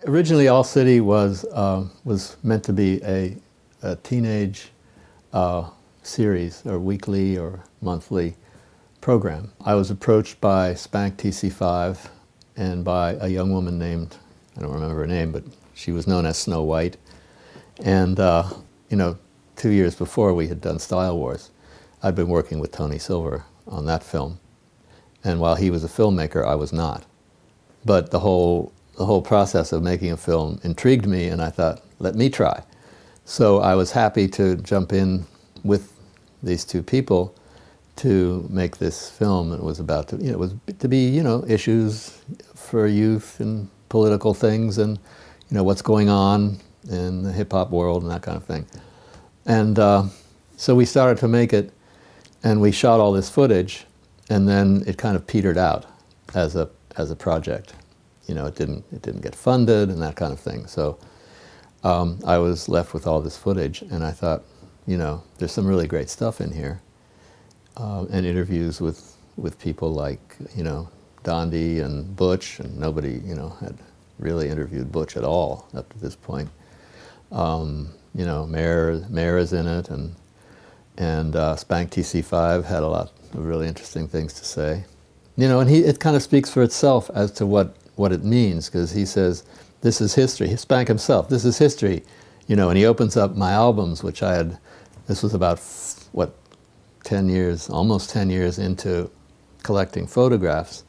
Originally, All City was meant to be a teenage series, or weekly or monthly program. I was approached by Spank TC5 and by a young woman named, I don't remember her name, but she was known as Snow White. And, 2 years before we had done Style Wars, I'd been working with Tony Silver on that film. And while he was a filmmaker, I was not. But the whole process of making a film intrigued me, and I thought, let me try. So I was happy to jump in with these two people to make this film. It was about to, it was to be, issues for youth and political things, and what's going on in the hip hop world and that kind of thing. And so we started to make it, and we shot all this footage, and then it kind of petered out as a project. It didn't get funded and that kind of thing. So I was left with all this footage, and I thought, there's some really great stuff in here, and interviews with people like Dondi and Butch, and nobody had really interviewed Butch at all up to this point. Mare is in it, and Spank TC5 had a lot of really interesting things to say. And it kind of speaks for itself as to what it means, because he says, this is history. Spank himself, this is history. And he opens up my albums, which this was about, 10 years, almost 10 years into collecting photographs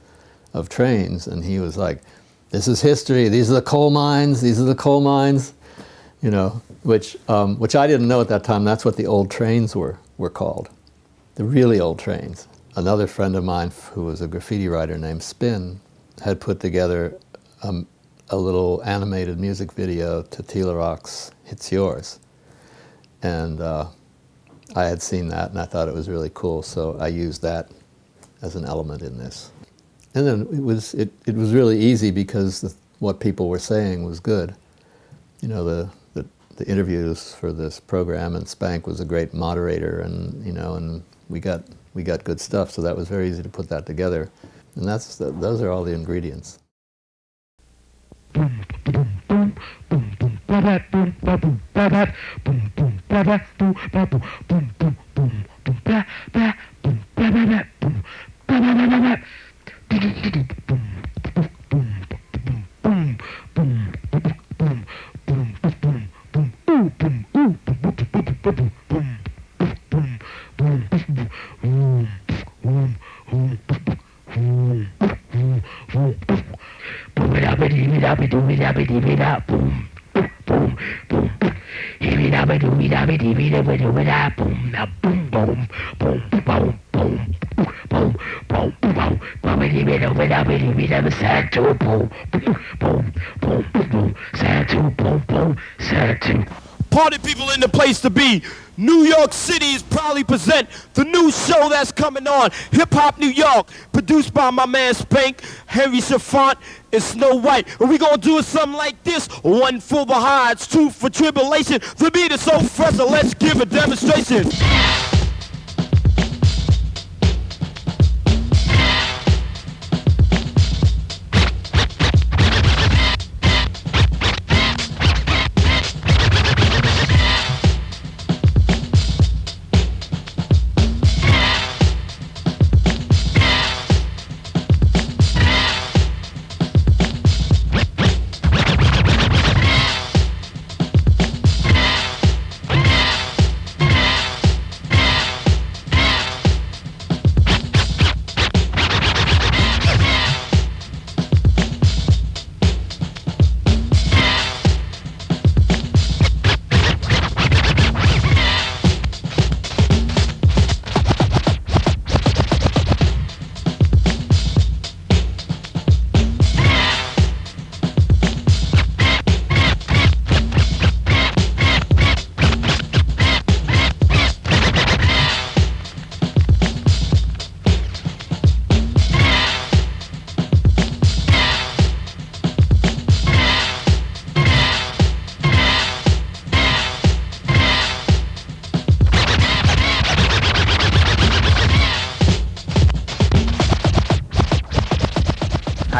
of trains, and he was like, this is history, these are the coal mines, which I didn't know at that time. That's what the old trains were called, the really old trains. Another friend of mine who was a graffiti writer named Spin had put together a little animated music video to Tila Rock's It's Yours. And I had seen that, and I thought it was really cool, so I used that as an element in this. And then it was really easy, because what people were saying was good. The interviews for this program, and Spank was a great moderator, and and we got good stuff, so that was very easy to put that together. And those are all the ingredients. Party people in the place to be. New York City is proudly present the new show that's coming on, Hip Hop New York, produced by my man Spank, Henry Chalfant, and Snow White. And we gonna do it something like this: 1 for the highs, 2 for tribulation. The beat is so fresh, so let's give a demonstration.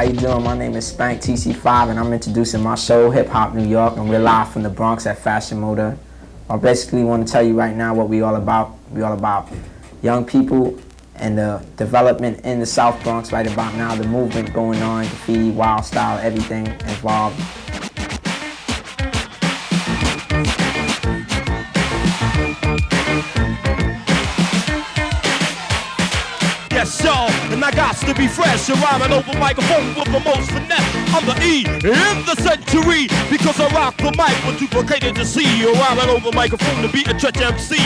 you doing? My name is Spank TC5 and I'm introducing my show, Hip Hop New York, and we're live from the Bronx at Fashion Moda. I basically want to tell you right now what we all about. We all about young people and the development in the South Bronx right about now, the movement going on, graffiti, wild style, everything involved. Yes, y'all, and I got to be fresh and rhyming over microphone with the most finesse. I'm the E in the century because I rock the mic with duplicated to see. You're rhyming over microphone to be a stretch MC.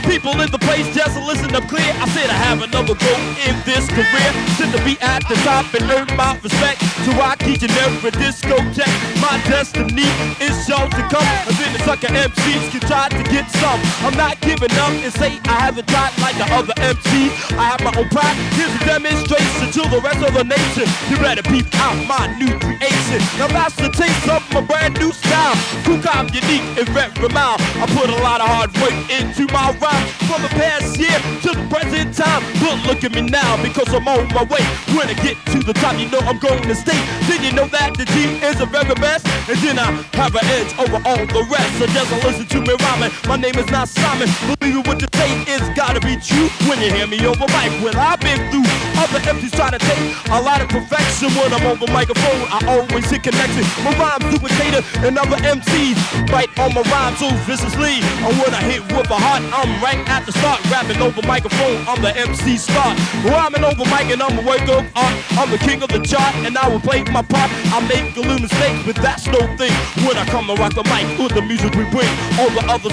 People in the place just listen up clear. I said I have another go in this career. Sit to be at the top and earn my respect. So I teach in every discotheque. My destiny is sure to come. And then the sucker MCs can try to get some. I'm not giving up and say I haven't tried like the other MCs. I have my own pride. Here's a demonstration to the rest of the nation. You better peep out my new creation. Now that's the taste of my brand new style. Cool, calm, unique, and very mild. I put a lot of hard work into my rhyme. From the past year to the present time. But look at me now because I'm on my way. When I get to the top, you know I'm going to stay. Then you know that the G is the very best. And then I have an edge over all the rest. So just listen to me rhyming. My name is not Simon. Believe it what you say, it's gotta be true. When you hear me over mic, when I've been through. Other MCs try to take a lot of perfection. When I'm over microphone, I always hit connection. My rhymes duplicated and other MCs bite on my rhymes so viciously. And when I hit with a heart, I'm right at the start. Rapping over microphone, I'm the MC start. Rhyming over mic and I'm a work of art. I'm the king of the chart and I will play my part. I make a little mistake, but that's no thing. When I come to rock the mic with the music we bring. All the others,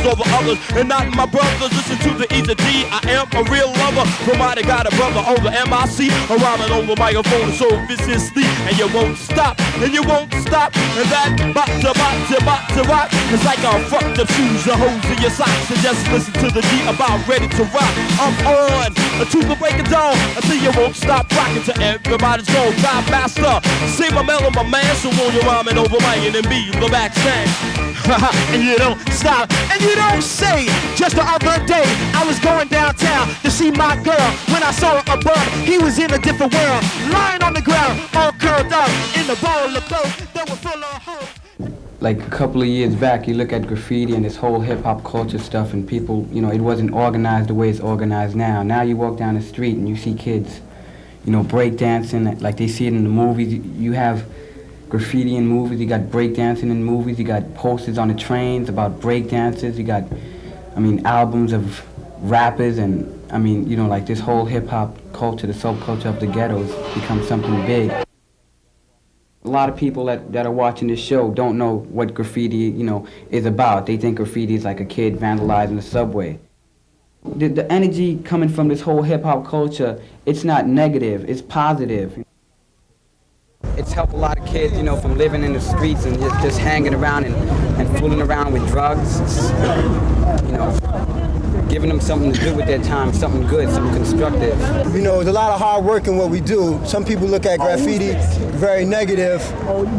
and not my brothers. Listen to the Easy G, I am a real lover. Provided got a brother on the MIC. I'm rhyming over microphone so viciously. And you won't stop, and you won't stop. And that bot to rock. It's like I'm fucked up shoes, the holes in your socks. And just listen to the G about ready to rock. I'm on to the break of dawn until you won't stop rocking till everybody's gone. God master, say my mellow, my man. So won't you rhyming over mine and be the back stand. And you don't stop, and you don't say. Just the other day, I was going downtown to see my girl. When I saw her above, he was in a different world. Lying on the ground, all curled up in the bowl of clothes that were full of hope. Like a couple of years back, you look at graffiti and this whole hip-hop culture stuff, and people, you know, it wasn't organized the way it's organized now. Now you walk down the street and you see kids, you know, breakdancing like they see it in the movies. You have graffiti in movies, you got breakdancing in movies, you got posters on the trains about breakdancers, you got, I mean, albums of rappers, and, I mean, you know, like this whole hip-hop culture, the subculture of the ghettos become something big. A lot of people that are watching this show don't know what graffiti, you know, is about. They think graffiti is like a kid vandalizing the subway. The energy coming from this whole hip-hop culture, it's not negative, it's positive. It's helped a lot of kids, you know, from living in the streets and just hanging around and fooling around with drugs, you know, giving them something to do with their time, something good, something constructive. You know, there's a lot of hard work in what we do. Some people look at graffiti very negative,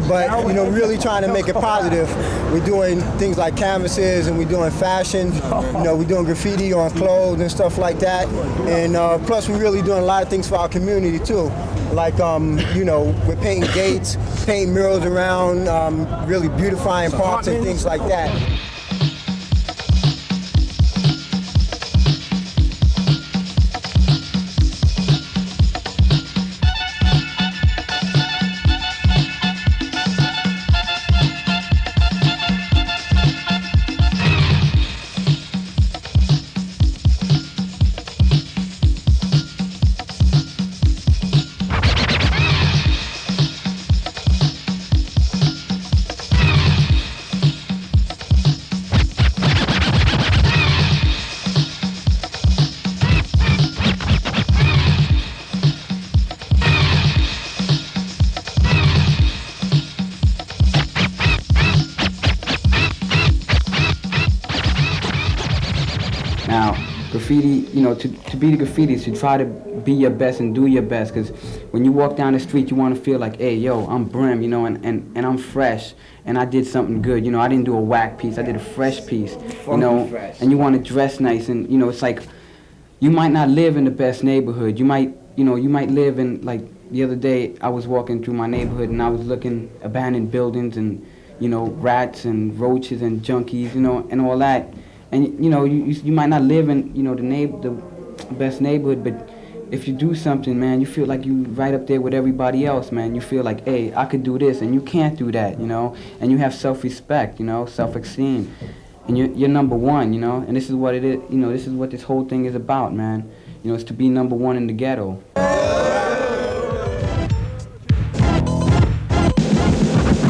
but, you know, really trying to make it positive. We're doing things like canvases and we're doing fashion. You know, we're doing graffiti on clothes and stuff like that. And plus we're really doing a lot of things for our community too. Like, you know, we're painting gates, painting murals around, really beautifying parks and things like that. Graffiti, you know, to be the graffiti is to try to be your best and do your best, because when you walk down the street you want to feel like, hey, yo, I'm Brim, you know, and I'm fresh, and I did something good, you know, I didn't do a whack piece, I did a fresh piece, you know, and you want to dress nice, and, you know, it's like, you might not live in the best neighborhood, you might you know, you might live in, like, the other day I was walking through my neighborhood and I was looking abandoned buildings and, you know, rats and roaches and junkies, you know, and all that. And, you know, you might not live in, you know, the best neighborhood, but if you do something, man, you feel like you right up there with everybody else, man. You feel like, hey, I could do this, and you can't do that, you know. And you have self-respect, you know, self-esteem. And you're number one, you know. And this is what it is, you know, this is what this whole thing is about, man. You know, it's to be number one in the ghetto.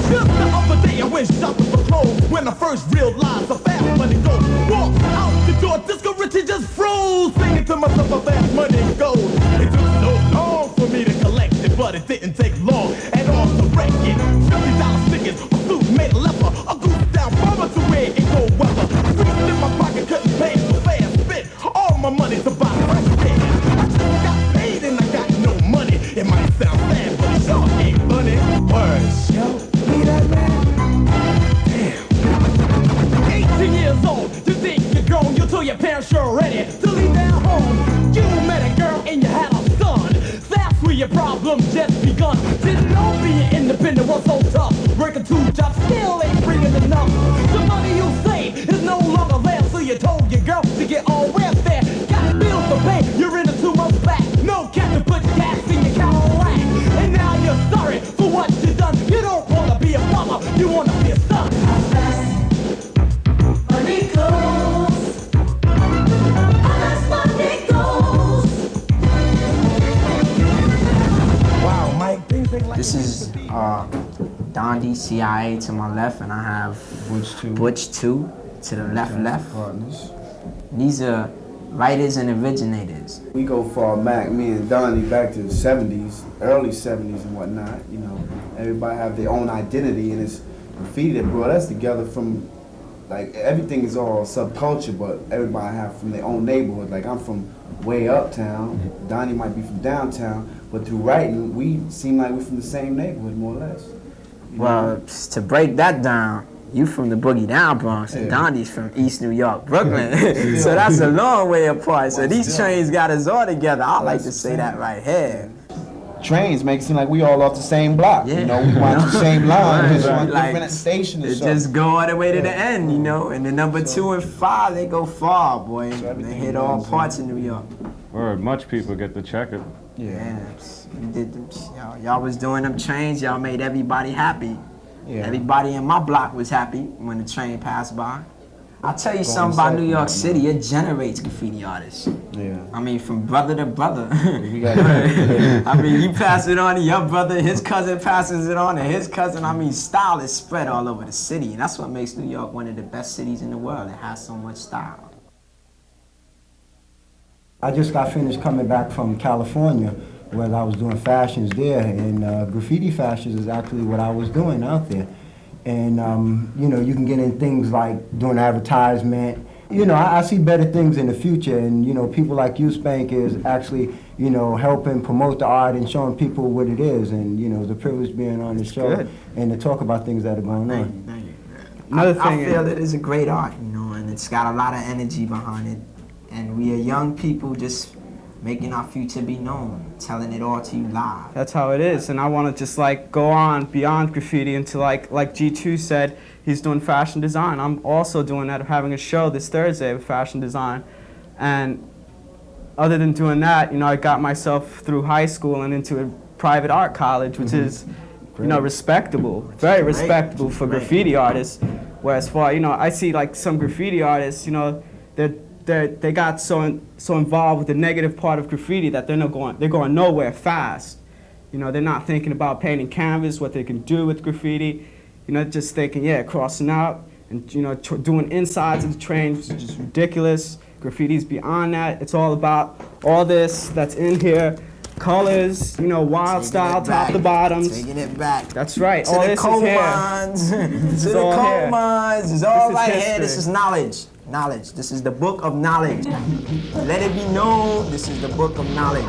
Just the other day I went shopping for clothes when I first realized the fast money goes. Walk out the door, Disco Richie just froze, singing to myself, a fast money goes. It took so long for me to collect it, but it didn't take long at all to wreck it. $50 stickers, a suit made of leather, a goose down bomber to wear in cold weather. Reached in my pocket, couldn't pay so fast, spent all my money to buy fresh gas. I just got paid and I got no money. It might sound sad, but it sure ain't funny. Words, yo. 18 years old, you think you're grown, you told your parents you're ready to leave their home. You met a girl and you had a son. That's where your problem just begun. Didn't know being independent was so tough. Working 2 jobs still ain't bringing enough. The money you save is no longer there, so you told your girl to get on welfare. Got bills to pay, you're in a 2 months back. No cash to put gas in your Cadillac. And now you're sorry for what you done. You don't wanna be a mama, you wanna be a son. This is Dondi, CIA to my left, and I have Butch 2 to the left. Partners. These are writers and originators. We go far back, me and Dondi, back to the 70s, early 70s and whatnot. You know, everybody have their own identity, and it's graffiti that brought us together from, like, everything is all subculture, but everybody have from their own neighborhood. Like, I'm from way uptown, Dondi might be from downtown, but through writing, we seem like we're from the same neighborhood, more or less. You Well, know? to break that down, you from the Boogie down Bronx, and Dondi's from East New York, Brooklyn. So that's a long way apart. So these trains got us all together. I like to say that right here. Trains make it seem like we all off the same block. Yeah. You know, we watch the same line, just on Like, different stations or It something. just go all the way to the end, you know. And the number 2 and 5, they go far, boy. They everything hit all goes parts of New York. Word, much people get to check it. Yeah, we did them. Y'all was doing them trains. Y'all made everybody happy. Yeah. Everybody in my block was happy when the train passed by. I'll tell you something about New York City. It generates graffiti artists. Yeah. I mean, from brother to brother. We got I mean, you pass it on to your brother, his cousin passes it on to his cousin. I mean, style is spread all over the city, and that's what makes New York one of the best cities in the world. It has so much style. I just got finished coming back from California, where I was doing fashions there, and graffiti fashions is actually what I was doing out there. And you know, you can get in things like doing advertisement. You know, I see better things in the future, and you know, people like you, Spank, is actually, you know, helping promote the art and showing people what it is, and you know, the privilege being on the show good. and to talk about things that are going on. Thank you. Another I thing feel it is a great art, you know, and it's got a lot of energy behind it. And we are young people just making our future be known, telling it all to you live. That's how it is, and I want to just like go on beyond graffiti into like G2 said, he's doing fashion design. I'm also doing that, having a show this Thursday with fashion design. And other than doing that, you know, I got myself through high school and into a private art college, which is, you know, respectable, very respectable for graffiti artists. Whereas for, you know, I see like some graffiti artists, you know, they got so involved with the negative part of graffiti that they're going nowhere fast. You know, they're not thinking about painting canvas, what they can do with graffiti. You know, just thinking, yeah, crossing out and, you know, doing insides of the train, which is just ridiculous. Graffiti's beyond that. It's all about all this that's in here. Colors, you know, wild style, top to bottoms. Taking it back. That's right. To all the this coal is here. mines. To the all coal here. mines. It's all This is right here. history. This is knowledge. Knowledge. This is the book of knowledge. Let it be known. This is the book of knowledge.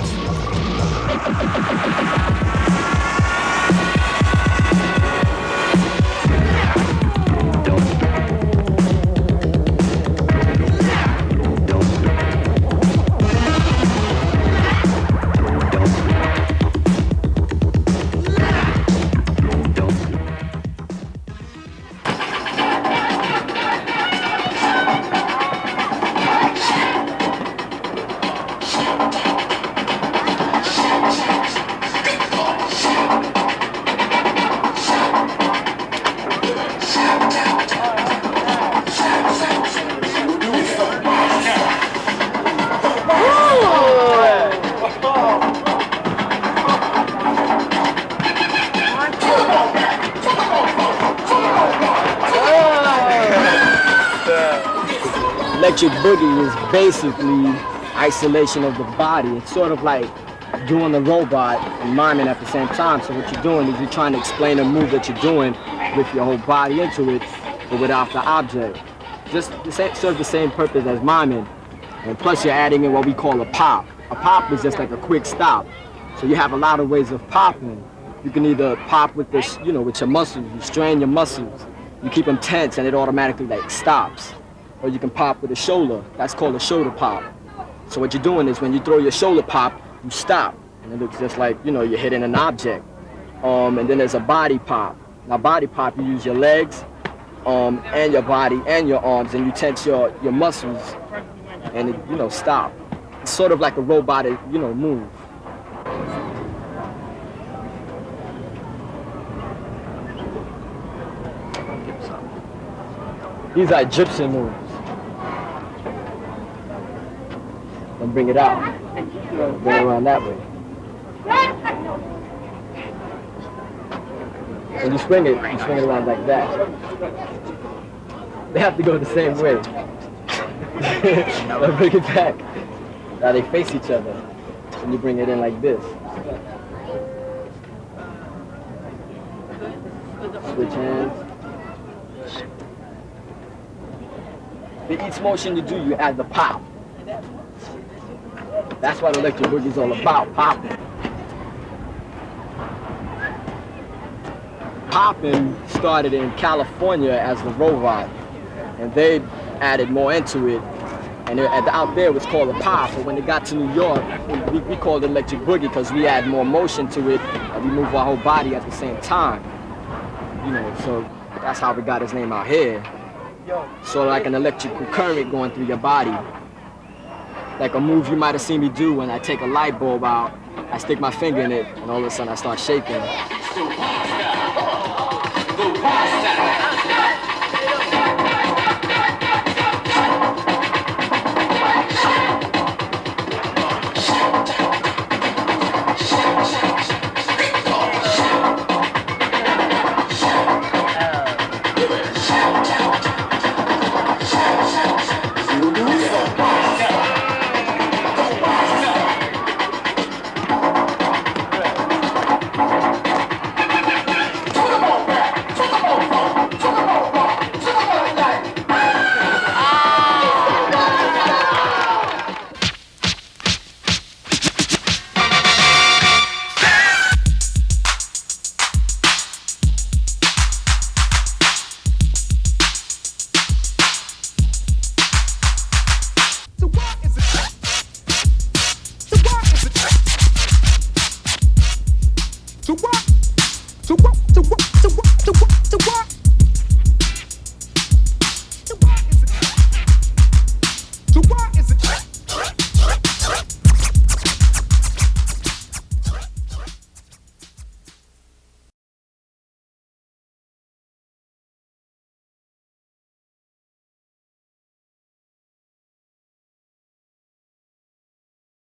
electric boogie is basically isolation of the body. It's sort of like doing the robot and miming at the same time. So what you're doing is you're trying to explain a move that you're doing with your whole body into it, but without the object. Just serves the same purpose as miming. And plus you're adding in what we call a pop. A pop is just like a quick stop. So you have a lot of ways of popping. You can either pop with this, you know, with your muscles. You strain your muscles. You keep them tense and it automatically like stops. Or you can pop with a shoulder. That's called a shoulder pop. So what you're doing is when you throw your shoulder pop, you stop. And it looks just like, you know, you're hitting an object. And then there's a body pop. Now body pop, you use your legs and your body and your arms, and you tense your muscles and it, you know, stop. It's sort of like a robotic, you know, move. These are Egyptian moves. And bring it out. Bring it around that way. And you swing it around like that. They have to go the same way. Now bring it back. Now they face each other. And you bring it in like this. Switch hands. For each motion you do, you add the pop. That's what electric boogie is all about, popping. Popping started in California as the robot, and they added more into it. And out there it was called a pop, but when it got to New York, we called it electric boogie because we add more motion to it, and we move our whole body at the same time. You know, so that's how we got his name out here. Sort of like an electrical current going through your body. Like a move you might have seen me do when I take a light bulb out, I stick my finger in it, and all of a sudden I start shaking. So what